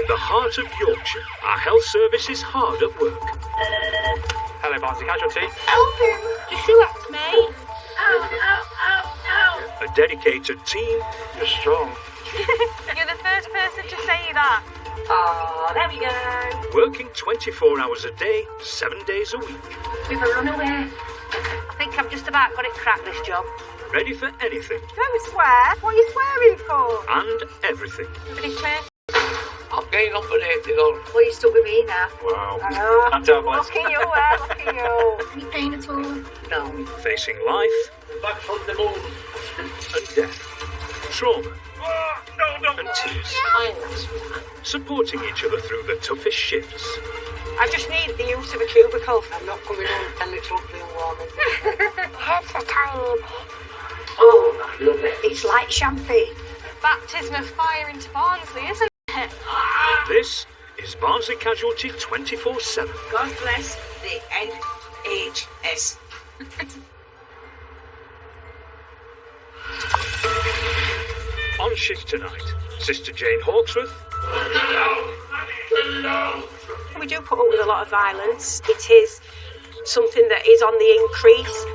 the heart of Yorkshire, our health service is hard at work. Hello, Barnsley Casualty. Help him! Just relax, mate. Ow, ow, ow, ow. A dedicated team. You're strong. You're the first person to say that. Oh, there we go. Working 24 hours a day, 7 days a week. We've run away. I think I've just about got it cracked, this job. Ready for anything Don't swear. What are you swearing for? and everything. Somebody swear. I'm getting up at 8 on. Well, you're stuck with me now. Wow. I know. I'm down, boys. Look at you, look at you. Any pain at all? No. Facing life Back from the moon. and death. Trauma and tears. Supporting each other through the toughest shifts. I just need the use of a cubicle. I'm not coming home and it's not being warm. It's a tiny bit. Oh, lovely. It's like champagne. Baptism of fire into Barnsley, isn't it? This is Barnsley Casualty 24/7. God bless the NHS. On shift tonight, Sister Jane Hawksworth. We do put up with a lot of violence. It is something that is on the increase.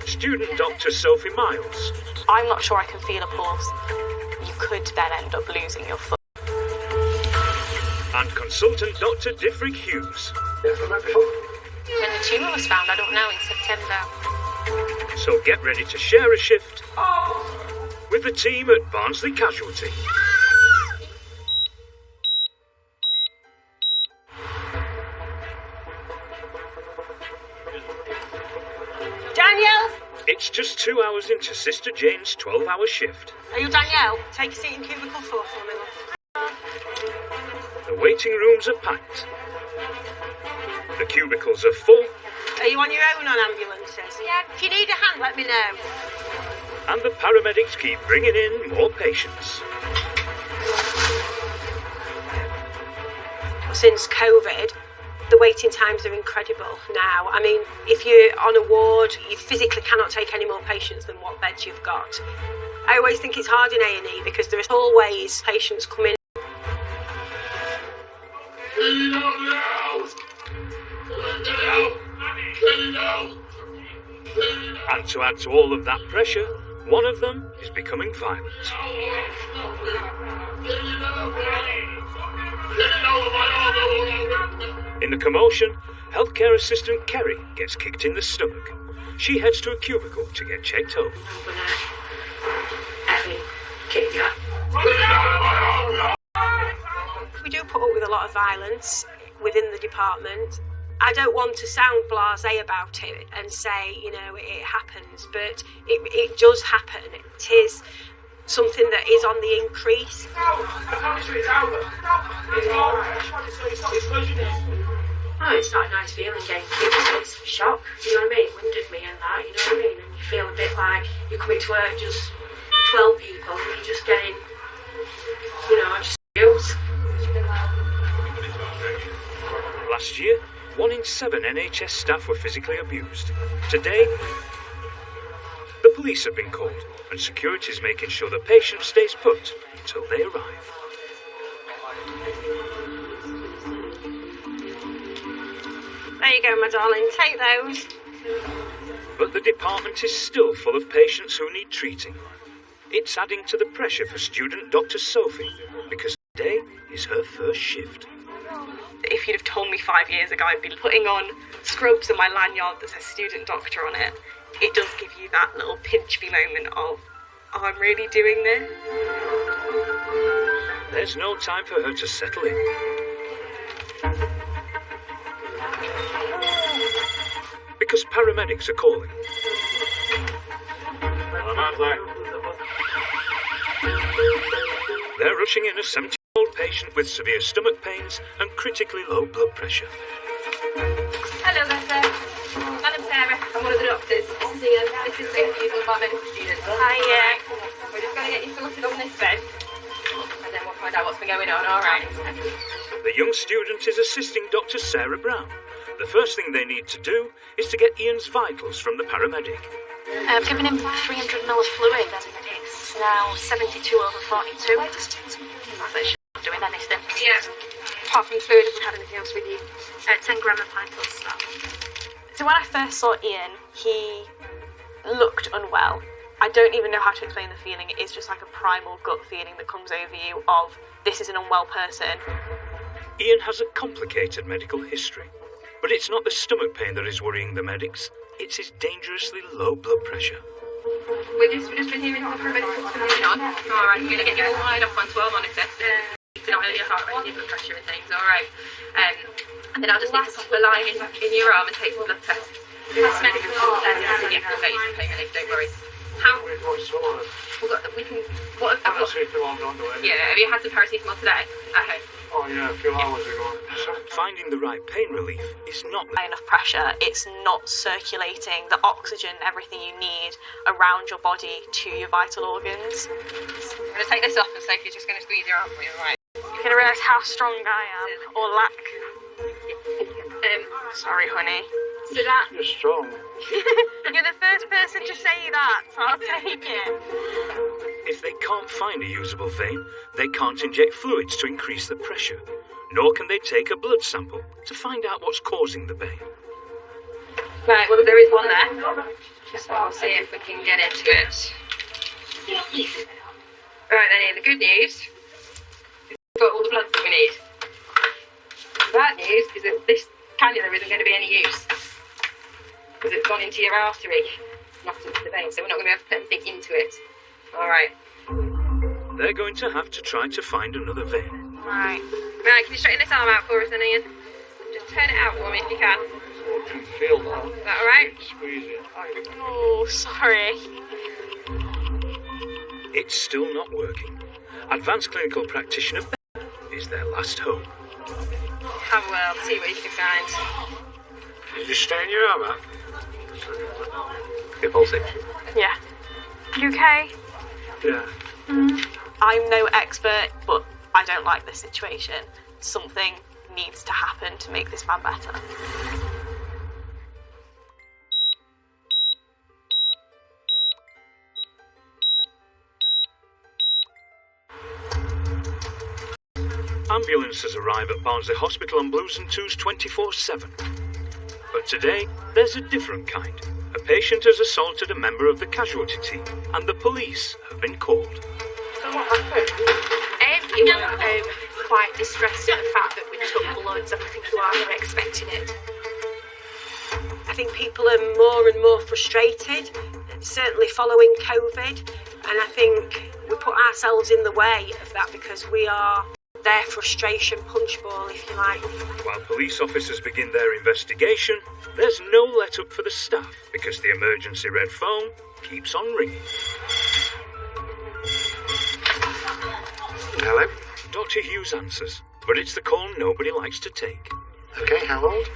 Student Dr. Sophie Miles. I'm not sure I can feel a pulse. You could then end up losing your foot. And consultant Dr. Diffrig Hughes. When the tumour was found, I don't know, in September. So get ready to share a shift with the team at Barnsley Casualty. Danielle! It's just 2 hours into Sister Jane's 12-hour shift. Are you Danielle? Take a seat in cubicle 4 for me, love. The waiting rooms are packed. The cubicles are full. Are you on your own on ambulances? Yeah. If you need a hand, let me know. And the paramedics keep bringing in more patients. Since COVID, the waiting times are incredible now. I mean, if you're on a ward, you physically cannot take any more patients than what beds you've got. I always think it's hard in A&E because there are always patients coming. And to add to all of that pressure, one of them is becoming violent. In the commotion, healthcare assistant Kerry gets kicked in the stomach. She heads to a cubicle to get checked over. We do put up with a lot of violence within the department. I don't want to sound blasé about it and say, you know, it happens, but it does happen. It is something that is on the increase. Oh, it's not a nice feeling getting kicked. It's a shock, you know what I mean? It winded me and that, you know what I mean? And you feel a bit like you're coming to work just 12 people and you're just getting, you know, just abuse. Last year, 1 in 7 NHS staff were physically abused. Today, the police have been called and security is making sure the patient stays put until they arrive. There you go, my darling. Take those. But the department is still full of patients who need treating. It's adding to the pressure for student Dr. Sophie because today is her first shift. If you'd have told me 5 years ago I'd be putting on scrubs and my lanyard that says student doctor on it, it does give you that little pinch me moment of, oh, I'm really doing this. There's no time for her to settle in. Because paramedics are calling. They're rushing in a 70-year-old patient with severe stomach pains and critically low blood pressure. Hello there, sir. I'm Sarah. I'm one of the doctors. This is Ian. This is Sophie, one of our medical students. Hi, We're just going to get you sorted on this bed. And then we'll find out what's been going on, all right? The young student is assisting Dr. Sarah Brown. The first thing they need to do is to get Ian's vitals from the paramedic. I've given him 300 ml of fluid and it's now 72/42. I thought it should do with anything. Yeah. Apart from food, have we had anything else with you? 10 gram of pine plus stuff. So when I first saw Ian, he looked unwell. I don't even know how to explain the feeling. It is just like a primal gut feeling that comes over you of, this is an unwell person. Ian has a complicated medical history, but it's not the stomach pain that is worrying the medics. It's his dangerously low blood pressure. We're just been hearing the paramedics coming on. Alright, I'm going to get you all lined up on 12 monitor. To not only your heart rate and your blood pressure and things, alright. And then I'll just need to pop a line in your arm and take some blood tests. That's medical. Yeah, we'll get you some pain relief, don't worry. How? We can. What have you had some paracetamol today? Okay. Oh yeah, a few hours ago. Finding the right pain relief is not High enough pressure, it's not circulating the oxygen, everything you need around your body to your vital organs. I'm going to take this off and Sophie's just going to squeeze your arm for you, right? You're going to realise how strong I am, or lack. Sorry, honey. So that... You're strong. You're the first person to say that, so I'll take it. If they can't find a usable vein, they can't inject fluids to increase the pressure, nor can they take a blood sample to find out what's causing the pain. Right, well, there is one there. So I'll see if we can get into it. Right, then, the good news, we've got all the blood that we need. The bad news is that this cannula isn't going to be any use, because it's gone into your artery, not into the vein, so we're not going to be able to put anything into it. Alright. They're going to have to try to find another vein. Right, can you straighten this arm out for us then, Ian? Just turn it out for me if you can. I can feel that. Is that alright? Squeeze it. Oh, sorry. It's still not working. Advanced clinical practitioner is their last hope. Have a well, see what you can find. Did you strain your arm out? You're pulsing. Yeah. You okay? Yeah. I'm no expert, but I don't like this situation. Something needs to happen to make this man better. Ambulances arrive at Barnsley Hospital on Blues and Twos 24/7. But today, there's a different kind. A patient has assaulted a member of the casualty team, and the police have been called. So what happened? We were quite distressed at the fact that we took bloods, and I think we are expecting it. I think people are more and more frustrated, certainly following COVID, and I think we put ourselves in the way of that because we are their frustration punch ball, if you like. While police officers begin their investigation, there's no let-up for the staff because the emergency red phone keeps on ringing. Hello? Dr. Hughes answers, but it's the call nobody likes to take. Okay, how old?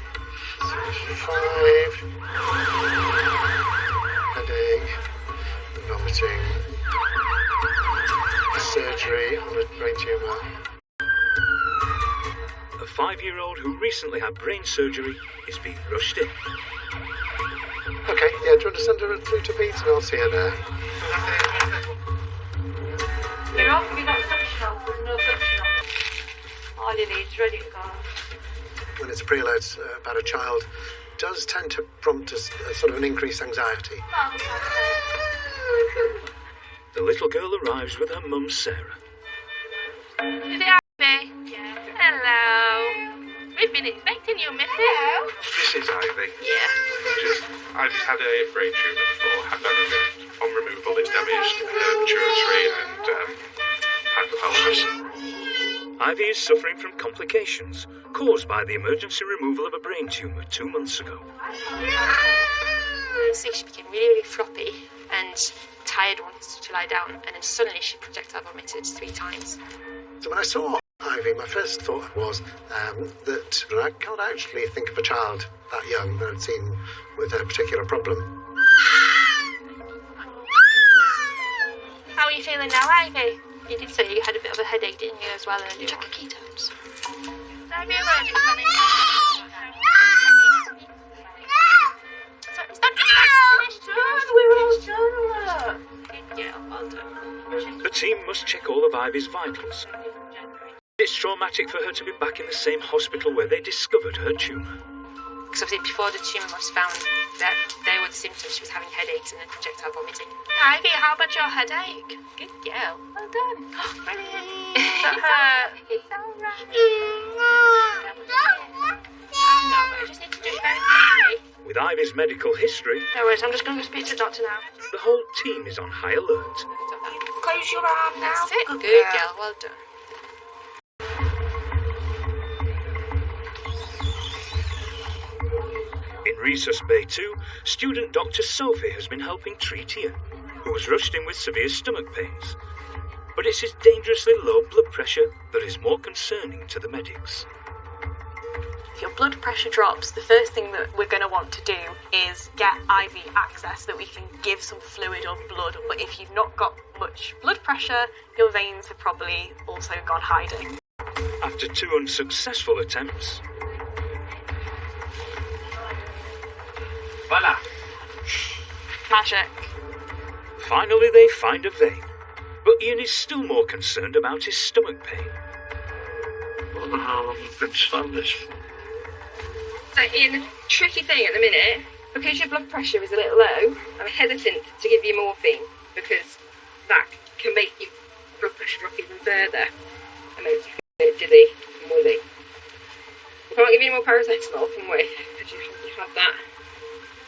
5. Headache. Vomiting. Surgery on a brain tumour. A 5-year-old who recently had brain surgery is being rushed in. Okay, yeah, do you want to send her through to Beats and I'll see her there? You're off, you got suctional, there's no suctional. All you need is ready to go. When it's a preload about a child, does tend to prompt a sort of an increased anxiety. The little girl arrives with her mum, Sarah. Is it Ivy? Yeah. Hello. We've been expecting you, missus. Hello. This is Ivy. Yeah. Ivy's had a brain tumour before, had that removed. On removal, it's damaged her pituitary and hypothalamus. Ivy is suffering from complications caused by the emergency removal of a brain tumour 2 months ago. So she became really, really floppy and tired, wanted to lie down, and then suddenly she projectile vomited 3 times. So when I saw Ivy, my first thought was that I can't actually think of a child that young that I'd seen with a particular problem. How are you feeling now, Ivy? You did say you had a bit of a headache, didn't you, as well earlier? Check your ketones. The team must check all of Ivy's vitals. It's is traumatic for her to be back in the same hospital where they discovered her tumour. Because obviously before the tumour was found, there were the symptoms. She was having headaches and then projectile vomiting. Ivy, how about your headache? Good girl. Well done. Brilliant. Does that hurt? It's alright. I'm not, but I just need to do it very quickly. With Ivy's medical history, No worries, I'm just going to speak to the doctor now. the whole team is on high alert. Close your arm now. That's it. Good Good girl. girl. Well done. In Resus Bay 2, student Dr. Sophie has been helping treat Ian, who was rushed in with severe stomach pains. But it's his dangerously low blood pressure that is more concerning to the medics. If your blood pressure drops, the first thing that we're going to want to do is get IV access so that we can give some fluid or blood. But if you've not got much blood pressure, your veins have probably also gone hiding. After 2 unsuccessful attempts, Voila. Magic. finally they find a vein. But Ian is still more concerned about his stomach pain. I wonder how long you've been stunned this for. So, Ian, the tricky thing at the minute, because your blood pressure is a little low, I'm hesitant to give you morphine because that can make your blood pressure drop even further and make you feel dizzy and woozy. We can't give you any more paracetamol, can we? Because you had that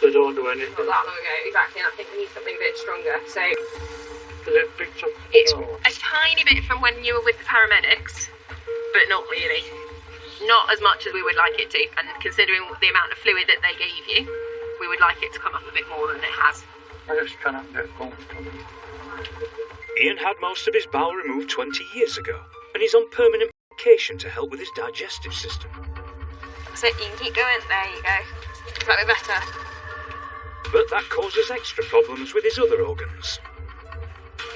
They don't do anything. not that long ago. Exactly, and I think we need something a bit stronger. So, Is it picked up? it's Oh. a tiny bit from when you were with the paramedics, but not really. Not as much as we would like it to, and considering the amount of fluid that they gave you, we would like it to come up a bit more than it has. I just cannot get comfortable. Ian had most of his bowel removed 20 years ago, and he's on permanent medication to help with his digestive system. So you can keep going. There you go. Is that a bit better? But that causes extra problems with his other organs.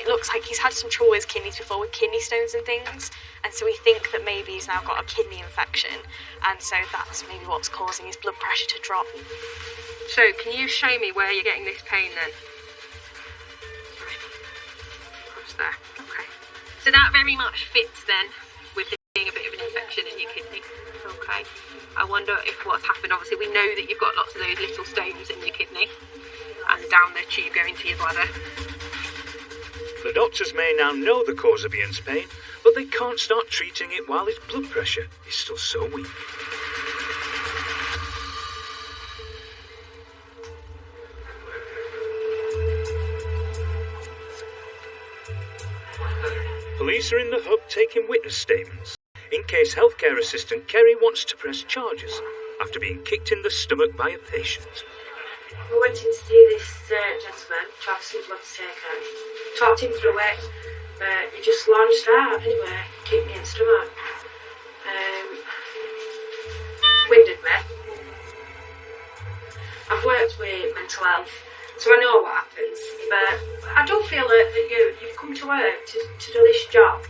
It looks like he's had some trouble with his kidneys before, with kidney stones and things, and so we think that maybe he's now got a kidney infection, and so that's maybe what's causing his blood pressure to drop. So, can you show me where you're getting this pain then? What's there? Okay. So that very much fits then with there being a bit of an infection in your kidney. Okay. I wonder if what's happened, obviously we know that you've got lots of those little stones in your kidney and down the tube going to your bladder. The doctors may now know the cause of Ian's pain, but they can't start treating it while his blood pressure is still so weak. Police are in the hub taking witness statements in case healthcare assistant Kerry wants to press charges after being kicked in the stomach by a patient. We went in to see this gentleman to have some blood taken. Talked him through it. He just launched out anyway, kicked me in the stomach. Winded me. I've worked with mental health, so I know what happens. But I don't feel that you've come to work to do this job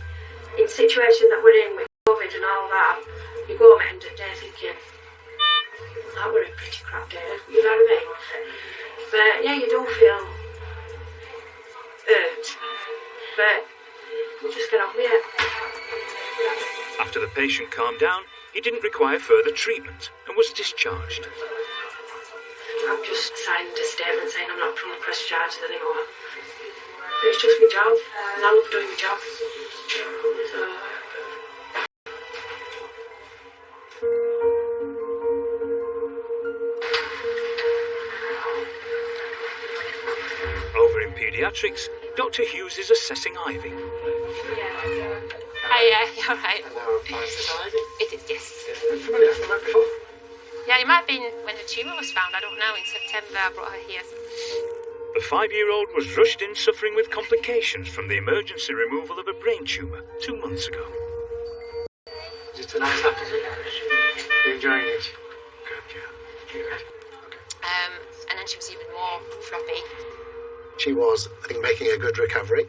in the situation that we're in with COVID and all that. You go home at the end of the day thinking, that were a pretty crap day, you know what I mean? But yeah, you don't feel hurt, but you just get on with it. After the patient calmed down, he didn't require further treatment and was discharged. I've just signed a statement saying I'm not putting the press charges anymore. But it's just my job, and I love doing my job. So, Over in paediatrics, Dr. Hughes is assessing Ivy. Hi, you're right. It is, yes. Yeah, it might have been when the tumour was found. I don't know. In September, I brought her here. The 5-year-old was rushed in suffering with complications from the emergency removal of a brain tumour 2 months ago. Is it a nice afternoon? Are you enjoying it? Good, yeah. Good. And then she was even more floppy. She was, I think, making a good recovery.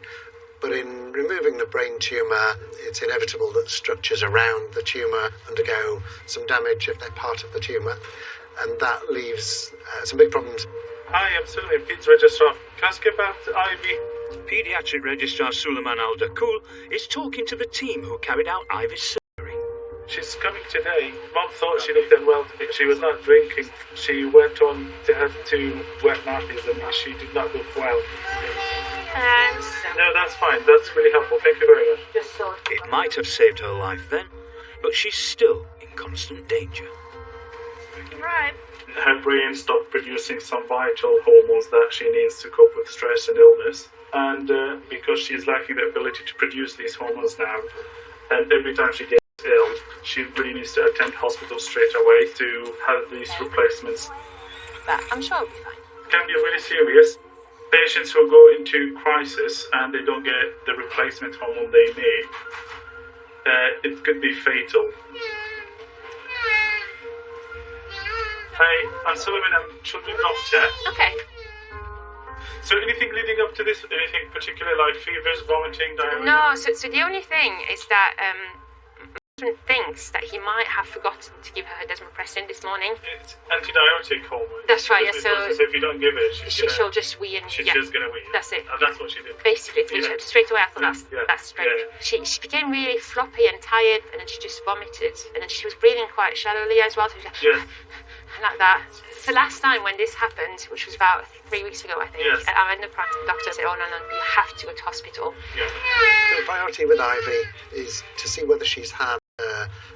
But in removing the brain tumour, it's inevitable that structures around the tumour undergo some damage if they're part of the tumour. And that leaves some big problems. Hi, I'm Sylvia, Pete's registrar. Can I ask you about Ivy? Paediatric Registrar Suleiman Al-Dakul is talking to the team who carried out Ivy's surgery. she's coming today. Mom thought she looked unwell today. She was not drinking. She went on to have 2 wet nappies and she did not look well. No, that's fine. That's really helpful. Thank you very much. It might have saved her life then, but she's still in constant danger. Right. Her brain stopped producing some vital hormones that she needs to cope with stress and illness. And because she's lacking the ability to produce these hormones now, and every time she gets ill, she really needs to attend hospital straight away to have these replacements. But I'm sure it'll be fine. It can be really serious. Patients who go into crisis and they don't get the replacement hormone they need, it could be fatal. Hi, I'm Sullivan, I'm children's doctor. Okay. So anything leading up to this, anything particular like fevers, vomiting, diarrhea? No, so the only thing is that my husband thinks that he might have forgotten to give her desmopressin this morning. It's antidiuretic hormone. That's right, yeah, So if you don't give it, she'll just wee and she's yeah, just gonna wee. that's it. That's what she did. Basically, Yeah. straight away I thought Yeah. that's strange. Yeah. She became really floppy and tired, and then she just vomited, and then she was breathing quite shallowly as well. So she was like, Yeah. like that. So last time when this happened, which was about 3 weeks ago, I think, Yes. our endocrine doctor said, "Oh no, you have to go to hospital." Yeah. The priority with Ivy is to see whether she's had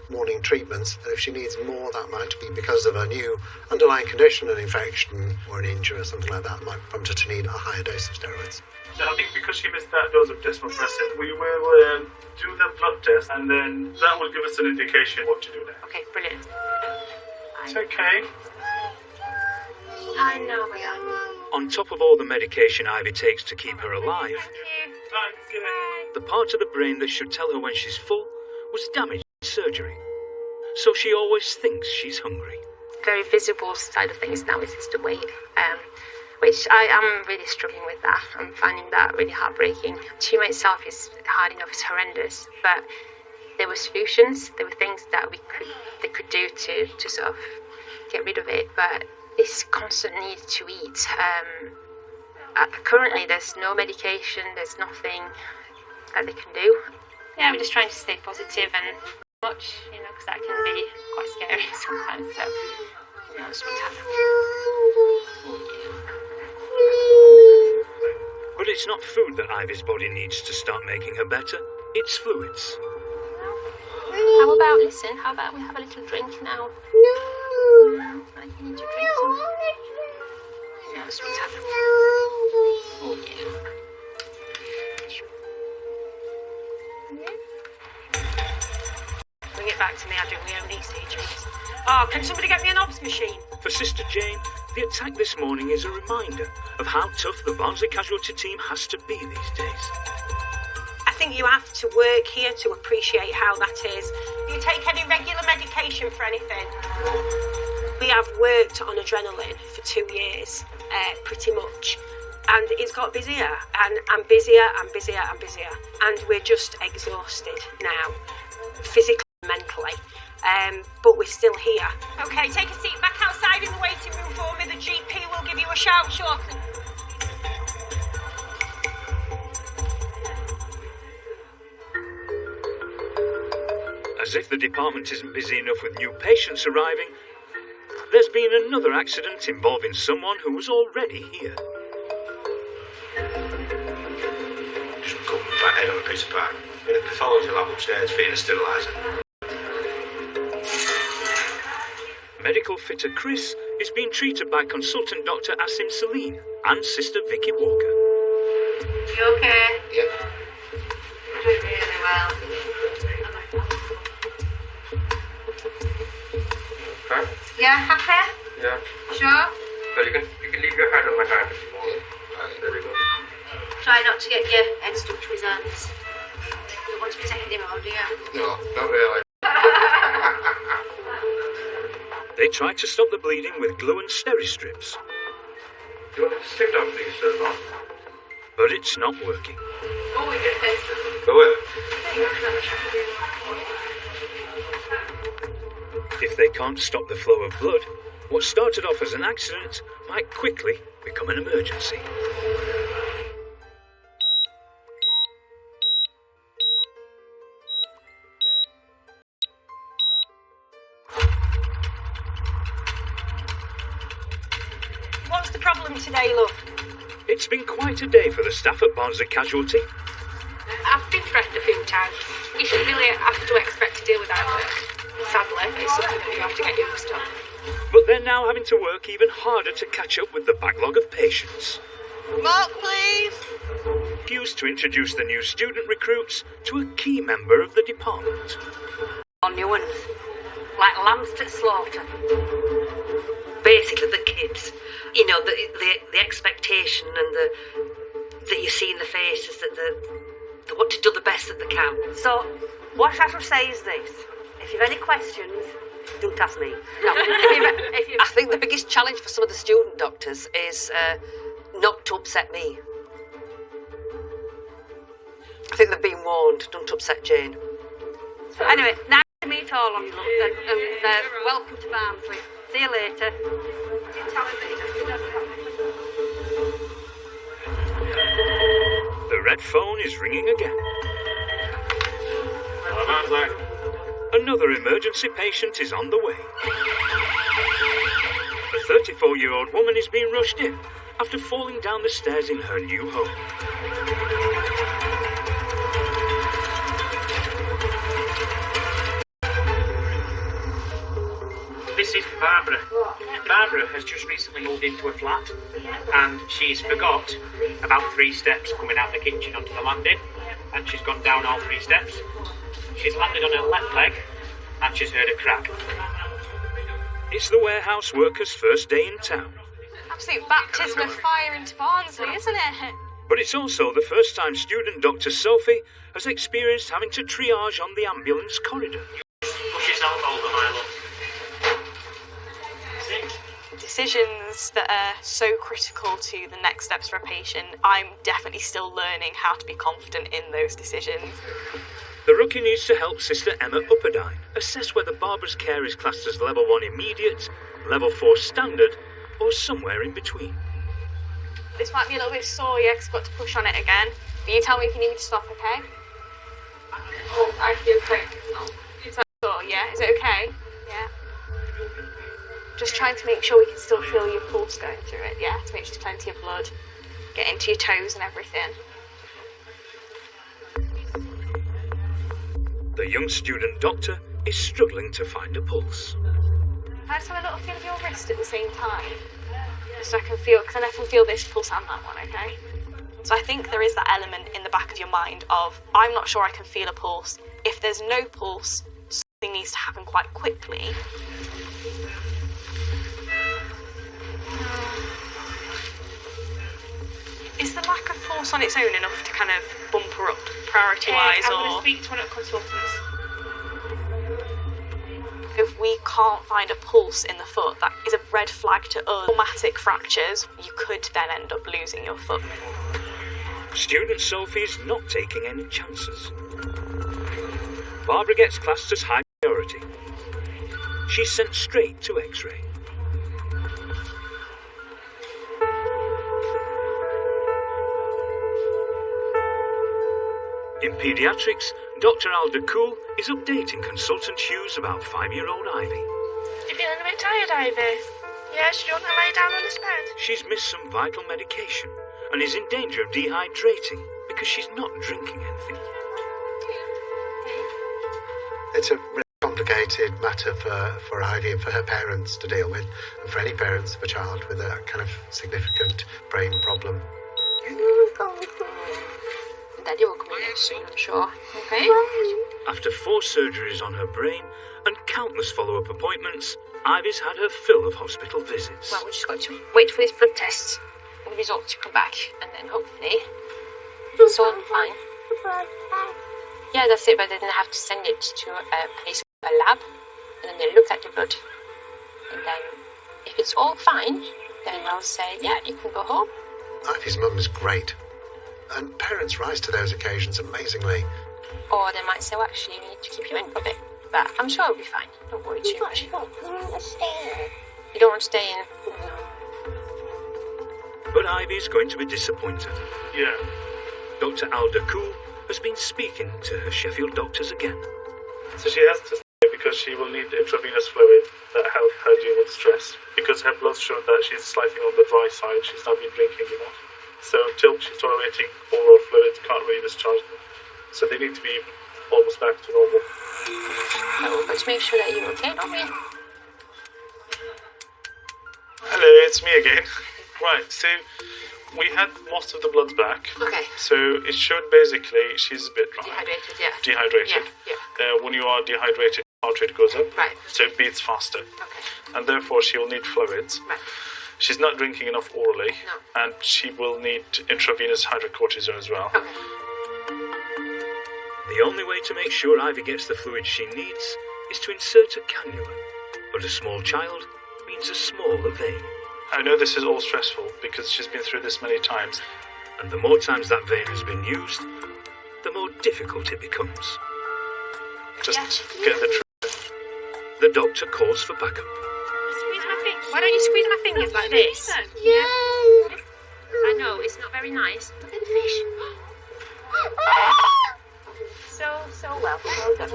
morning treatments, and if she needs more, that might be because of a new underlying condition, an infection or an injury or something like that, might prompt her to need a higher dose of steroids. So I think because she missed that dose of desmopressin, we will do the blood test, and then that will give us an indication what to do next. Okay, brilliant. It's okay. I know we are. On top of all the medication Ivy takes to keep her alive, the part of the brain that should tell her when she's full was damaged in surgery. So she always thinks she's hungry. Very visible side of things now is the weight, which I am really struggling with that. I'm finding that really heartbreaking. Tumor itself is hard enough, it's horrendous, but there were solutions, there were things that they could do to sort of get rid of it, but this constant need to eat. Currently there's no medication, there's nothing that they can do. Yeah, we're just trying to stay positive and much, because that can be quite scary sometimes, so just what's happening. But it's not food that Ivy's body needs to start making her better, it's fluids. How about we have a little drink now? No. I need to drink some. That's what's happening. Bring it back to me, I drink my own ECGs. Oh, can somebody get me an obs machine? For Sister Jane, the attack this morning is a reminder of how tough the Barnsley Casualty team has to be these days. I think you have to work here to appreciate how that is. Do you take any regular medication for anything? We have worked on adrenaline for 2 years, pretty much. And it's got busier, and busier, and busier, and busier. And we're just exhausted now, physically and mentally. But we're still here. Okay, take a seat back outside in the waiting room for me. The GP will give you a shout shortly. As if the department isn't busy enough with new patients arriving, there's been another accident involving someone who was already here. Just cut my back head on a piece of pipe. In a pathology lab upstairs, fitting a steriliser. Medical fitter Chris is being treated by consultant Dr. Asim Salim and Sister Vicky Walker. You okay? Yep. You're doing really well. Okay. Yeah, happy? Yeah. Sure? So you can leave your head on my hand if you want. Right, there we go. Try not to get your head stuck to his hands. You don't want to be taking him on, do you? No, not really. They try to stop the bleeding with glue and steri strips, Do you want me to stick down, please, sir? but it's not working. Oh, we get this. Go in. If they can't stop the flow of blood, what started off as an accident might quickly become an emergency. problem today, love? It's been quite a day for the staff at Barnsley Casualty. I've been threatened a few times. You shouldn't really have to expect to deal with that work. Sadly, it's something that you have to get used to. But they're now having to work even harder to catch up with the backlog of patients. Mark, please. Used to introduce the new student recruits to a key member of the department. New ones, like lambs to slaughter. Basically, the kids, you know, the expectation and that you see in the faces that they want to do the best that they can. So, what I shall say is this: if you've any questions, don't ask me. No. I think the biggest challenge for some of the student doctors is not to upset me. I think they've been warned. Don't upset Jane. Anyway, nice to meet all of you, and welcome to Barnsley. See you later. The red phone is ringing again. Hello, Barnsley. Another emergency patient is on the way. A 34-year-old woman is being rushed in after falling down the stairs in her new home. This is Barbara. Barbara has just recently moved into a flat and she's forgot about 3 steps coming out the kitchen onto the landing, and she's gone down all 3 steps. She's landed on her left leg and she's heard a crack. It's the warehouse worker's first day in town. Absolute baptism of fire into Barnsley, isn't it? But it's also the first time student Dr. Sophie has experienced having to triage on the ambulance corridor. Push yourself over, my love. Decisions that are so critical to the next steps for a patient, I'm definitely still learning how to be confident in those decisions. The rookie needs to help Sister Emma Upperdine assess whether Barbara's care is classed as level 1 immediate, level 4 standard, or somewhere in between. This might be a little bit sore, yeah, 'cause I've got to push on it again. But you tell me if you need me to stop, okay? Oh, I feel great. Is that sore, yeah? Is it okay? Yeah. Just trying to make sure we can still feel your pulse going through it, yeah? To make sure there's plenty of blood. Get into your toes and everything. The young student doctor is struggling to find a pulse. I just have a little feel of your wrist at the same time. Just so I can feel, because I can feel this pulse and that one, okay? So I think there is that element in the back of your mind of, I'm not sure I can feel a pulse. If there's no pulse, something needs to happen quite quickly. Is the lack of pulse on its own enough to kind of bump her up priority-wise? I'm or going to speak to one of the consultants. If we can't find a pulse in the foot, that is a red flag to us. Traumatic fractures, you could then end up losing your foot. Student Sophie's not taking any chances. Barbara gets classed as high priority. She's sent straight to X-ray. In paediatrics, Dr. Alda Cool is updating consultant Hughes about 5-year-old Ivy. You're feeling a bit tired, Ivy? Yes, do you want to lay down on this bed? She's missed some vital medication and is in danger of dehydrating because she's not drinking anything. It's a really complicated matter for Ivy and for her parents to deal with, and for any parents of a child with a kind of significant brain problem. Daddy will come in soon, I'm sure. Okay? After 4 surgeries on her brain and countless follow-up appointments, Ivy's had her fill of hospital visits. Well, we've just got to wait for these blood tests and the results to come back, and then hopefully it's all fine. Yeah, that's it, but then they have to send it to a place, a lab, and then they look at the blood. And then if it's all fine, then they'll say, yeah, you can go home. Ivy's mum is great, and parents rise to those occasions amazingly. Or they might say, well, actually, we need to keep you in for a bit. But I'm sure it'll be fine. Don't worry too much. You don't want to stay in? But Ivy's going to be disappointed. Yeah. Dr. Alda Cool has been speaking to her Sheffield doctors again. So she has to stay because she will need intravenous fluid that help her deal with stress. Because her blood showed that she's slightly on the dry side, she's not been drinking enough. So until she's tolerating oral fluids, can't really discharge them. So they need to be almost back to normal. Oh, let's make sure that you're okay, don't we? Hello, it's me again. Right, so we had most of the bloods back. Okay. So it showed basically she's a bit dry. Dehydrated, yeah. Dehydrated. Yeah. When you are dehydrated, heart rate goes up. Right. So it beats faster. Okay. And therefore she will need fluids. Right. She's not drinking enough orally. No. And she will need intravenous hydrocortisone as well. Okay. The only way to make sure Ivy gets the fluid she needs is to insert a cannula. But a small child means a smaller vein. I know this is all stressful because she's been through this many times. And the more times that vein has been used, the more difficult it becomes. Just get the truth. The doctor calls for backup. Squeeze my fingers. Why don't you squeeze my fingers like this? Yeah. I know, it's not very nice. Look at the fish. So well. Well done.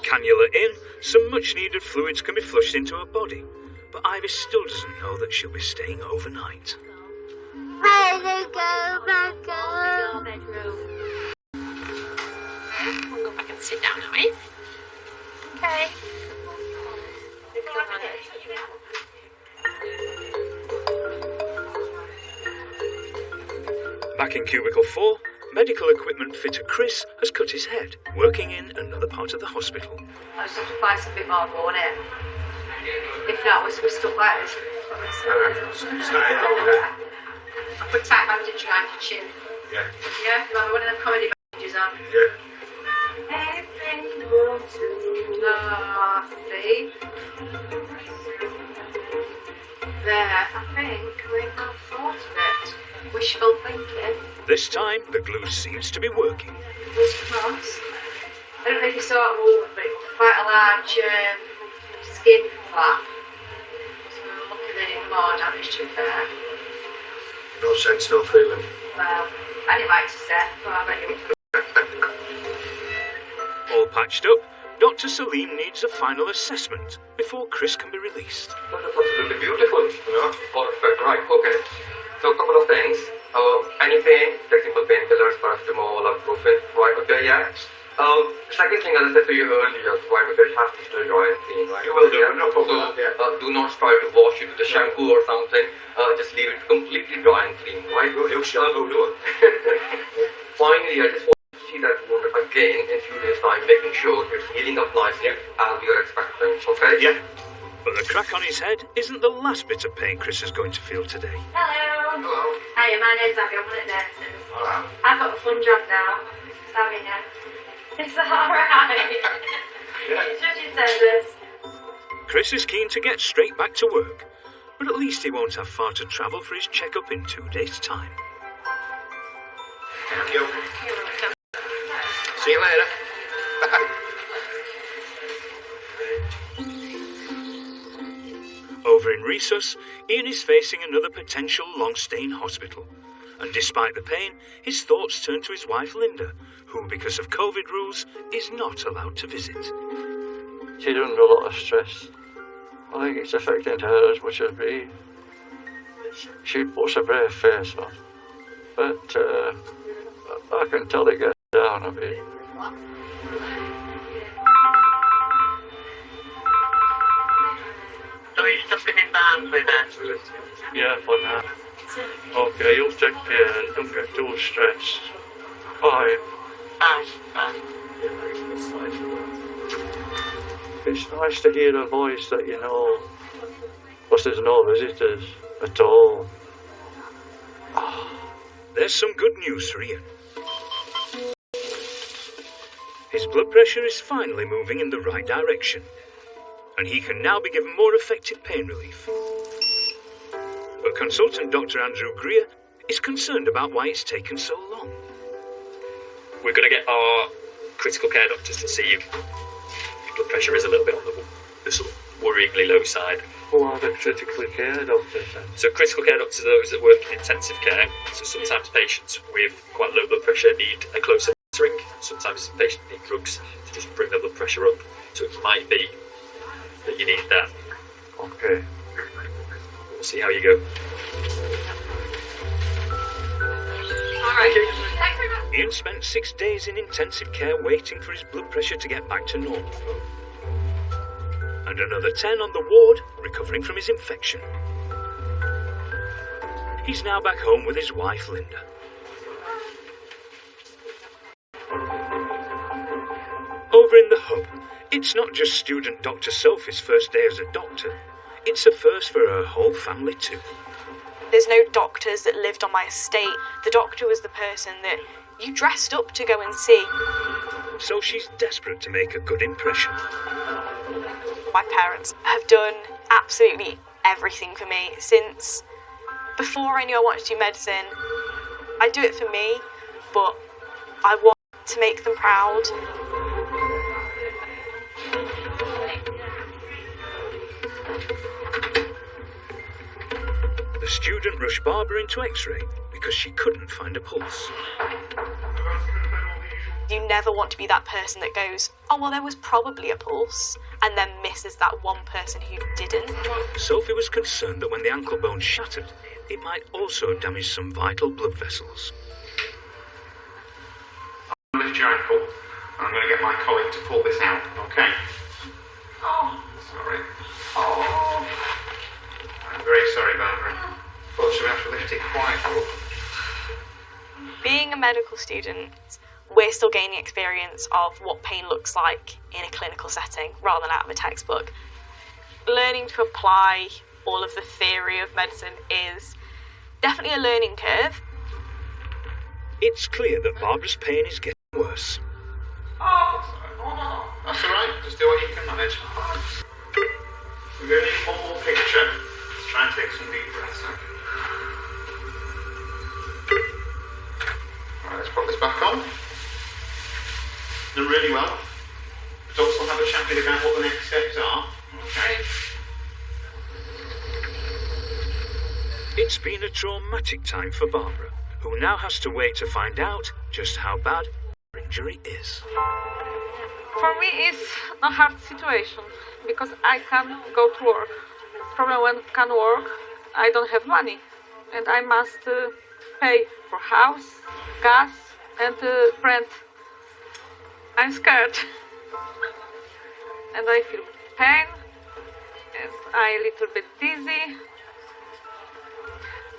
Cannula in, some much needed fluids can be flushed into her body. But Ivy still doesn't know that she'll be staying overnight. Your bedroom. We'll go back and sit down, Ivy. Okay. Back in cubicle 4, medical equipment fitter Chris has cut his head, working in another part of the hospital. I just have to find something more going in. If not, we're stuck like this. I put tight bandage around your chin. Yeah. Yeah, like one of them comedy bandages on. Yeah. Everything wants to love, see? There, I think we have thought of it. Wishful thinking. This time, the glue seems to be working. Was cross. I don't know if you saw it all, but quite a large skin flap. So we were looking at it more damage to there. No sense, no feeling. Well, I didn't like to say, but I bet you would. All patched up, Dr. Salim needs a final assessment before Chris can be released. That was absolutely beautiful, Perfect, right, okay. So a couple of things. Any pain, take simple painkillers, paracetamol, ibuprofen, right, okay, yeah. Second thing, as I said to you earlier, right, okay, it has to stay dry and clean, right? You will do, no problem. So, do not try to wash it with a shampoo or something. Just leave it completely dry and clean, right? You shampoo, do it. Finally, I just want to see that wound again in a few days' time, making sure it's healing up nicely as we are expecting, okay? Yeah. But the crack on his head isn't the last bit of pain Chris is going to feel today. Hello. Hello. Hiya, my name's Abby. I'm one of the nurses. Hello. I've got a fun job now. Sorry, yeah. It's alright. It's just your service. Chris is keen to get straight back to work, but at least he won't have far to travel for his checkup in 2 days' time. Thank you. See you later. Over in Resus, Ian is facing another potential long-stay in hospital. And despite the pain, his thoughts turn to his wife Linda, who, because of COVID rules, is not allowed to visit. She's under a lot of stress. I think it's affecting her as much as me. She puts a brave face on, but I can tell it gets down a bit. So you're stopping in Barnsley then? Yeah, for now. Okay, you'll take care and don't get too stressed. Bye. Bye. It's nice to hear a voice that you know, because there's no visitors at all. There's some good news for Ian. His blood pressure is finally moving in the right direction, and he can now be given more effective pain relief. But consultant Dr. Andrew Greer is concerned about why it's taken so long. We're going to get our critical care doctors to see if your blood pressure is a little bit on the sort of worryingly low side. Who are the critical care doctors then? So critical care doctors are those that work in intensive care. So sometimes patients with quite low blood pressure need a closer monitoring. sometimes patients need drugs to just bring their blood pressure up. So it might be that you need that. Okay. We'll see how you go. Ian spent 6 days in intensive care waiting for his blood pressure to get back to normal. And another 10 on the ward, recovering from his infection. He's now back home with his wife, Linda. Over in the hub, it's not just student Dr. Sophie's first day as a doctor. It's a first for her whole family too. There's no doctors that lived on my estate. The doctor was the person that you dressed up to go and see. So she's desperate to make a good impression. My parents have done absolutely everything for me since before I knew I wanted to do medicine. I do it for me, but I want to make them proud. The student rushed Barbara into X-ray because she couldn't find a pulse. You never want to be that person that goes, oh, well, there was probably a pulse, and then misses that one person who didn't. Sophie was concerned that when the ankle bone shattered, it might also damage some vital blood vessels. I'll lift your ankle, and I'm going to get my colleague to pull this out, okay? Oh, sorry. Oh. I'm very sorry, Barbara. Fortunately, I have to lift it quite up. Being a medical student, we're still gaining experience of what pain looks like in a clinical setting rather than out of a textbook. Learning to apply all of the theory of medicine is definitely a learning curve. It's clear that Barbara's pain is getting worse. Oh, no. That's all right. Just do what you can manage. We're going to need one more picture. Let's try and take some deep breaths. Right, let's put this back on. Done really well. But also have a chat with you about what the next steps are. Okay. It's been a traumatic time for Barbara, who now has to wait to find out just how bad her injury is. For me, it's a hard situation because I can't go to work. Problem when I can work, I don't have money, and I must pay for house, gas, and rent. I'm scared, and I feel pain, and I'm a little bit dizzy.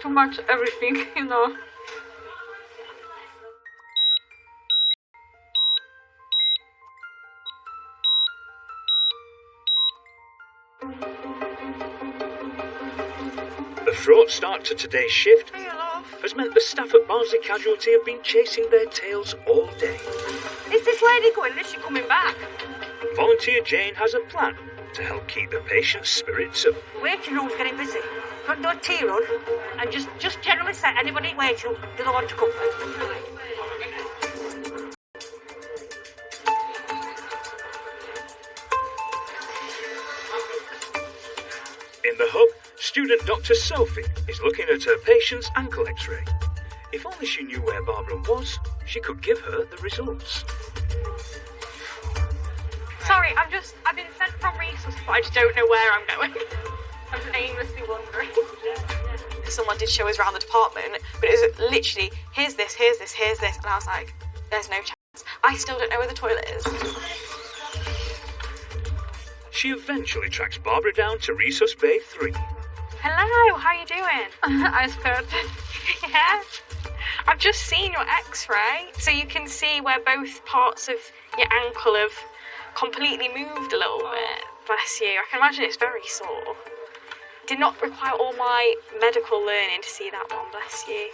Too much everything, you know. The fraught start to today's shift has meant the staff at Barnsley Casualty have been chasing their tails all day. Is this lady going? Is she coming back? Volunteer Jane has a plan to help keep the patient's spirits up. Waiting room's getting busy. Front door tea run, and just generally say anybody in waiting room do they want to come. In the hub, student Dr. Sophie is looking at her patient's ankle X-ray. If only she knew where Barbara was, she could give her the results. Sorry, I've been sent from resource, but I just don't know where I'm going. I'm just aimlessly wandering. Someone did show us around the department, but it was literally, here's this, and I was like, there's no chance. I still don't know where the toilet is. She eventually tracks Barbara down to Resource Bay 3. Hello, how you doing? I'm scared. Yeah. I've just seen your X-ray, so you can see where both parts of your ankle have completely moved a little bit. Bless you. I can imagine it's very sore. Did not require all my medical learning to see that one, bless you.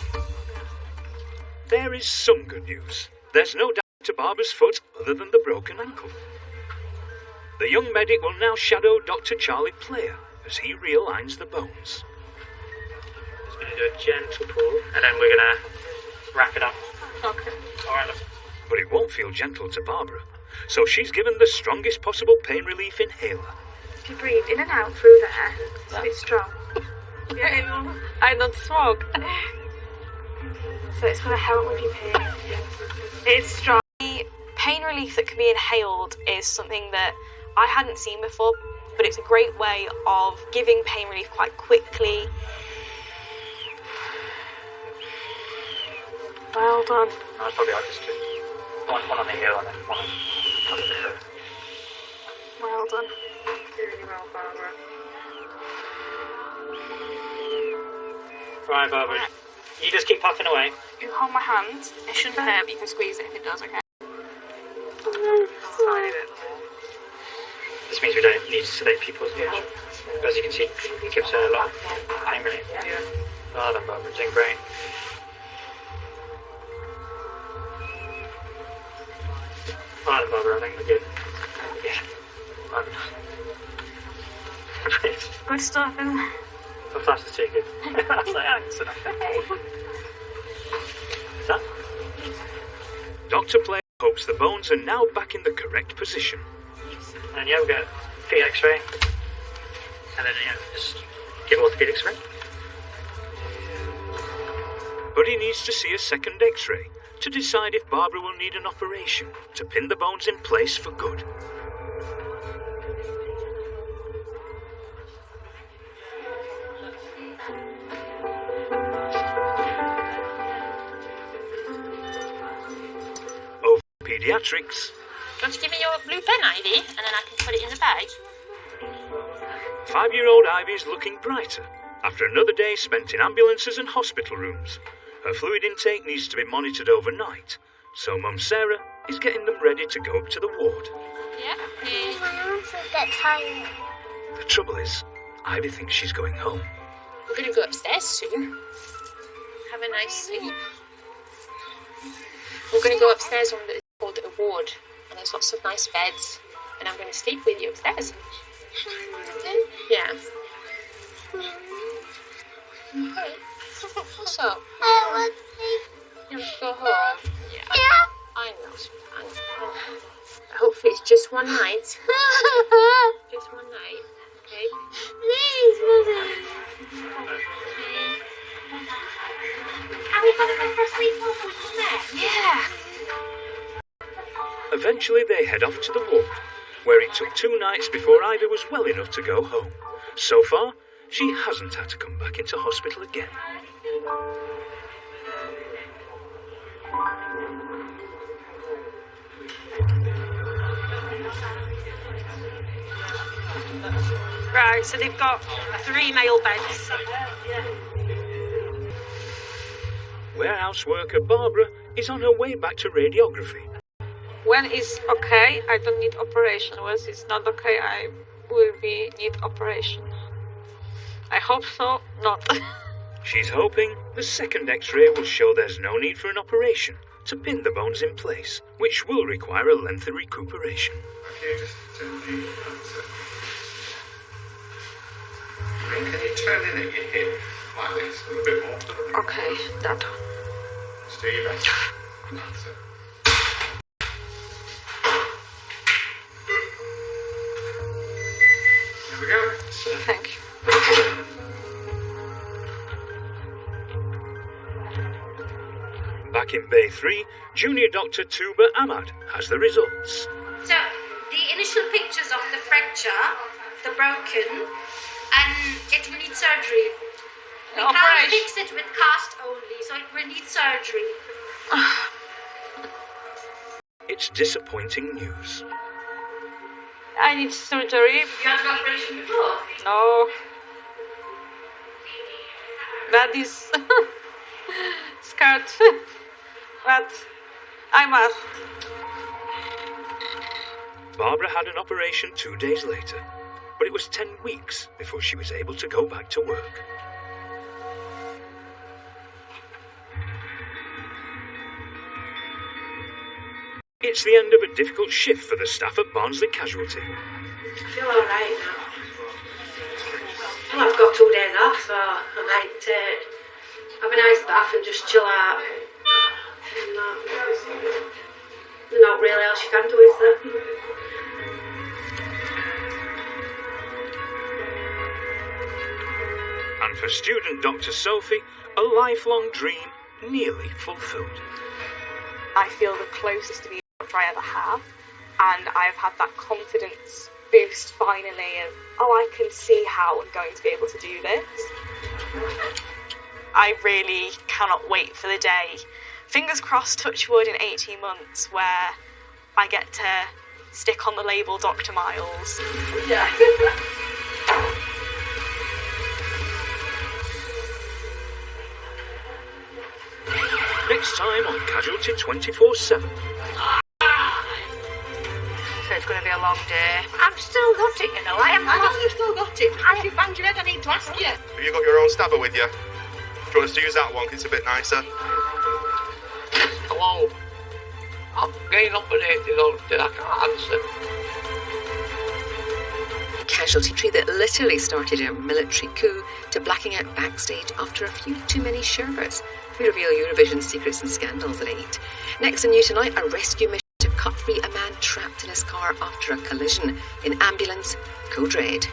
There is some good news. There's no damage to Barbara's foot other than the broken ankle. The young medic will now shadow Dr. Charlie Player as he realigns the bones. Just going to do a gentle pull, and then we're going to wrap it up. Okay. All right, look. But it won't feel gentle to Barbara, so she's given the strongest possible pain relief inhaler. If you breathe in and out through there, it's a bit strong. I don't smoke. So it's going to help with your pain. It's strong. The pain relief that can be inhaled is something that I hadn't seen before, but it's a great way of giving pain relief quite quickly. Well done. No, it's probably just one on the heel and then one on the foot. Well done. Really well, Barbara. Right, Barbara. You just keep puffing away. You hold my hand. It shouldn't hurt, but you can squeeze it if it does, okay? Tiny bit. This means we don't need to sedate people as well. As you can see, it gives her a lot of pain relief. Yeah. Well done, Barbara. Doing great. Well done, Barbara. I think we're good. Yeah. Well done. Good stuff, isn't it? Sometimes it's too good. That's like accident. Is that? Dr. Player hopes the bones are now back in the correct position. And yeah, we'll get feet x-ray. And then, just give orthopedic x-ray. But he needs to see a second X-ray to decide if Barbara will need an operation to pin the bones in place for good. Over pediatrics, Want to give me your blue pen, Ivy, and then I can put it in the bag? 5-year-old Ivy is looking brighter after another day spent in ambulances and hospital rooms. Her fluid intake needs to be monitored overnight, so Mum Sarah is getting them ready to go up to the ward. Yeah. I also get tired. The trouble is, Ivy thinks she's going home. We're going to go upstairs soon. Have a nice sleep. We're going to go upstairs on the called a ward, and there's lots of nice beds, and I'm going to sleep with you upstairs. Yeah. Okay. So, you want to go home? Yeah. I know, sweetheart. Hopefully it's just one night. Just one night, okay? Please, Mother. Are we going to go for a sleepover with Mum? Yeah. Eventually they head off to the ward, where it took 2 nights before Ivy was well enough to go home. So far, she hasn't had to come back into hospital again. Right, so they've got 3 male beds. Warehouse worker Barbara is on her way back to radiography. When it's okay, I don't need operation. When it's not okay, I will need operation. I hope so, not. She's hoping the second X-ray will show there's no need for an operation to pin the bones in place, which will require a lengthy recuperation. Okay, just turn the answer. Can you turn in at your hip like this a little bit more? Okay, that. Just do your best. That's it. There we go. Thank you. Back in Bay 3, Junior Dr. Tuba Ahmad has the results. So, the initial pictures of the fracture, the broken, and it will need surgery. We can't fix it with cast only, so it will need surgery. It's disappointing news. I need surgery. You had an operation before? No. That is scared. But I must. Barbara had an operation 2 days later, but it was 10 weeks before she was able to go back to work. It's the end of a difficult shift for the staff at Barnsley Casualty. I feel alright now. Well, I've got 2 days off, so I might have a nice bath and just chill out. There's not really else you can do, is there? And for student Dr. Sophie, a lifelong dream nearly fulfilled. I feel the closest to being a instructor I ever have, and I've had that confidence boost finally of, oh, I can see how I'm going to be able to do this. I really cannot wait for the day, fingers crossed, touch wood, in 18 months, where I get to stick on the label Dr. Miles. Yeah. Next time on Casualty 24/7. So it's going to be a long day. I've still got it, you know. I know you've still got it. As you banged your head, I need to ask you. Have you got your own stabber with you? Do you want us to use that one? 'Cause it's a bit nicer. Hello. I'm getting operated on today. I can't answer. Casualty that literally started a military coup to blacking out backstage after a few too many sherbets. We reveal Eurovision secrets and scandals at 8. Next on You Tonight, a rescue mission to cut free a man trapped in his car after a collision. In Ambulance, Code Red.